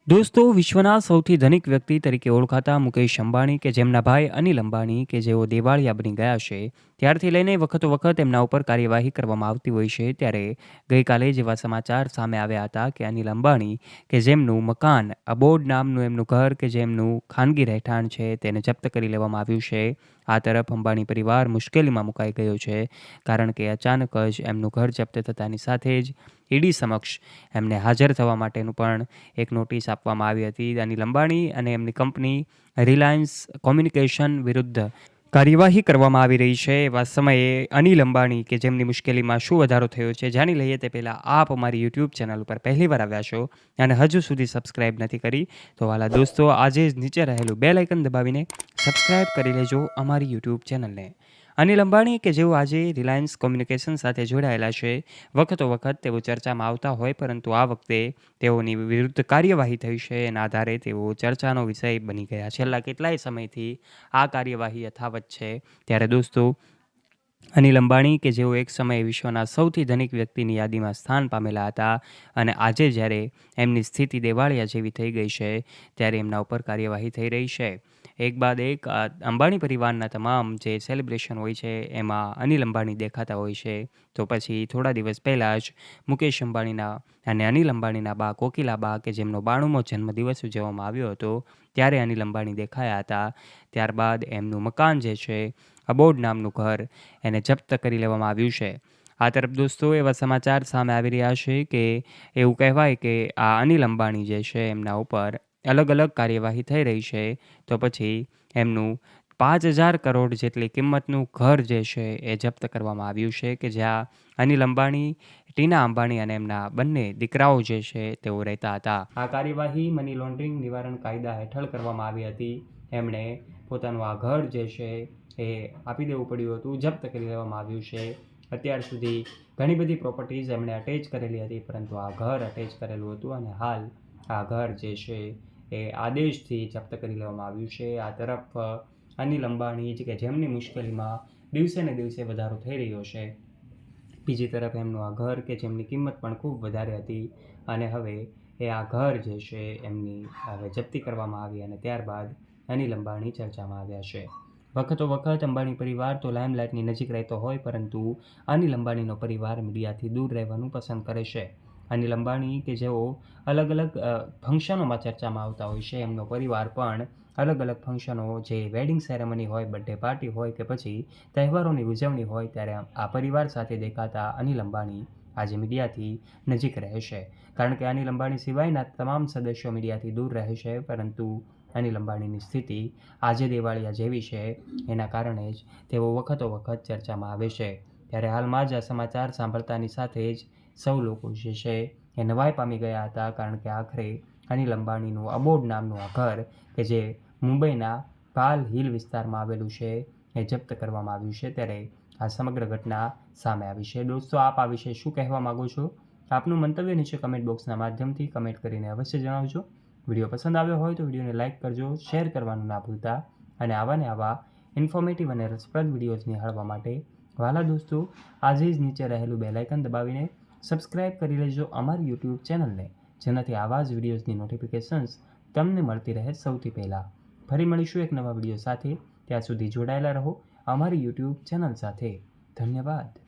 દોસ્તો વિશ્વના સૌથી ધનિક વ્યક્તિ તરીકે ઓળખાતા મુકેશ અંબાણી કે જેમના ભાઈ અનિલ અંબાણી કે જેઓ દેવાળિયા બની ગયા છે ત્યારથી લઈને વખત એમના ઉપર કાર્યવાહી કરવામાં આવતી હોય છે ત્યારે ગઈકાલે જેવા સમાચાર સામે આવ્યા હતા કે અનિલ અંબાણી કે જેમનું મકાન અબોડ નામનું એમનું ઘર કે જેમનું ખાનગી રહેઠાણ છે તેને જપ્ત કરી લેવામાં આવ્યું છે। આ તરફ અંબાણી પરિવાર મુશ્કેલીમાં મુકાઈ ગયો છે કારણ કે અચાનક જ એમનું ઘર જપ્ત થતાની સાથે જ ઈડી સમક્ષ એમને હાજર થવા માટેનું પણ એક નોટિસ આપવામાં આવી હતી। અનિલ અંબાણી અને એમની કંપની રિલાયન્સ કોમ્યુનિકેશન વિરુદ્ધ કાર્યવાહી કરવામાં આવી રહી છે। એવા સમયે અનિલ અંબાણી કે જેમની મુશ્કેલીમાં શું વધારો થયો છે જાણી લઈએ તે પહેલાં આપ અમારી યુટ્યુબ ચેનલ ઉપર પહેલીવાર આવ્યા છો અને હજુ સુધી સબસ્ક્રાઇબ નથી કરી તો વાલા દોસ્તો આજે જ નીચે રહેલું બેલ આઇકન દબાવીને સબસ્ક્રાઇબ કરી લેજો અમારી યુટ્યુબ ચેનલને। અનિલ અંબાણી કે જેઓ આજે રિલાયન્સ કોમ્યુનિકેશન સાથે જોડાયેલા છે વખત તેઓ ચર્ચામાં આવતા હોય પરંતુ આ વખતે તેઓની વિરુદ્ધ કાર્યવાહી થઈ છે એના આધારે તેઓ ચર્ચાનો વિષય બની ગયા। છેલ્લા કેટલાય સમયથી આ કાર્યવાહી યથાવત છે ત્યારે દોસ્તો અનિલ અંબાણી કે જેઓ એક સમયે વિશ્વના સૌથી ધનિક વ્યક્તિની યાદીમાં સ્થાન પામેલા હતા અને આજે જ્યારે એમની સ્થિતિ દેવાળિયા જેવી થઈ ગઈ છે ત્યારે એમના ઉપર કાર્યવાહી થઈ રહી છે। એક બાદ એક અંબાણી પરિવારના તમામ જે સેલિબ્રેશન હોય છે એમાં અનિલ અંબાણી દેખાતા હોય છે તો પછી થોડા દિવસ પહેલાં જ મુકેશ અંબાણીના અને અનિલ અંબાણીના બા કોકિલા બા કે જેમનો 92મો જન્મદિવસ ઉજવવામાં આવ્યો હતો ત્યારે અનિલ અંબાણી દેખાયા હતા। ત્યારબાદ એમનું મકાન જે છે અબોડ નામનું ઘર એને જપ્ત કરી લેવામાં આવ્યું છે। આ તરફ દોસ્તો એવા સમાચાર સામે આવી રહ્યા છે કે એવું કહેવાય કે આ અનિલ અંબાણી જે છે એમના ઉપર અલગ કાર્યવાહી થઈ રહી છે તો પછી એમનું 5,000 કરોડ જેટલી કિંમતનું ઘર જે છે એ જપ્ત કરવામાં આવ્યું છે કે જ્યાં અનિલ અંબાણી ટીના અંબાણી અને એમના બંને દીકરાઓ જે છે તેઓ રહેતા હતા। આ કાર્યવાહી મની લોન્ડરિંગ નિવારણ કાયદા હેઠળ કરવામાં આવી હતી। એમણે પોતાનું આ ઘર જે છે એ આપી દેવું પડ્યું હતું, જપ્ત કરી લેવામાં આવ્યું છે। અત્યાર સુધી ઘણી બધી પ્રોપર્ટીઝ એમણે અટેચ કરેલી હતી પરંતુ આ ઘર અટેચ કરેલું હતું અને હાલ આ ઘર જે છે એ આદેશથી જપ્ત કરી લેવામાં આવ્યું છે। આ તરફ અનિલ અંબાણી કે જેમની મુશ્કેલીમાં દિવસે ને દિવસે વધારો થઈ રહ્યો છે, બીજી તરફ એમનું આ ઘર કે જેમની કિંમત પણ ખૂબ વધારે હતી અને હવે એ આ ઘર જે છે એમની હવે જપ્તી કરવામાં આવી અને ત્યારબાદ અનિલ અંબાણી ચર્ચામાં આવ્યા છે। વખત અંબાણી પરિવાર તો લાઇમલાઇટની નજીક રહેતો હોય પરંતુ અનિલ અંબાણીનો પરિવાર મીડિયાથી દૂર રહેવાનું પસંદ કરે છે। અનિલ અંબાણી કે જેઓ અલગ ફંક્શનોમાં ચર્ચામાં આવતા હોય છે એમનો પરિવાર પણ અલગ ફંક્શનો જે વેડિંગ સેરેમની હોય, બર્થડે પાર્ટી હોય કે પછી તહેવારોની ઉજવણી હોય ત્યારે આ પરિવાર સાથે દેખાતા અનિલ અંબાણી આજે મીડિયાથી નજીક રહે છે કારણ કે અનિલ અંબાણી સિવાયના તમામ સદસ્યો મીડિયાથી દૂર રહે છે પરંતુ અનિલ અંબાણીની સ્થિતિ આજે દેવાળિયા જેવી છે એના કારણે જ તેઓ વખત ચર્ચામાં આવે છે। ત્યારે હાલમાં જ આ સમાચાર સાંભળતાની સાથે જ સૌ લોકો જે છે એ નવાઈ પામી ગયા હતા કારણ કે આખરે અનિલ અંબાણીનું અબોડ નામનું આ ઘર કે જે મુંબઈના પાલ હિલ વિસ્તારમાં આવેલું છે એ જપ્ત કરવામાં આવ્યું છે ત્યારે આ સમગ્ર ઘટના સામે આવી છે। દોસ્તો આપ આ વિશે શું કહેવા માગો છો? આપનું મંતવ્ય નીચે કમેન્ટ બોક્સના માધ્યમથી કમેન્ટ કરીને અવશ્ય જણાવજો। વિડીયો પસંદ આવ્યો હોય તો વિડીયોને લાઇક કરજો, શેર કરવાનું ના ભૂલતા અને આવા ઇન્ફોર્મેટિવ અને રસપ્રદ વિડીયોઝ નિહાળવા માટે વાલા દોસ્તો આજે જ નીચે રહેલું બેલ આઇકન દબાવીને સબસ્ક્રાઇબ કરી લેજો અમારી યુટ્યુબ ચેનલને જેનાથી આવા જ વિડીયોઝની નોટિફિકેશન્સ તમને મળતી રહે સૌથી પહેલાં। ફરી મળીશું એક નવા વિડીયો સાથે, ત્યાં સુધી જોડાયેલા રહો અમારી યુટ્યુબ ચેનલ સાથે। ધન્યવાદ।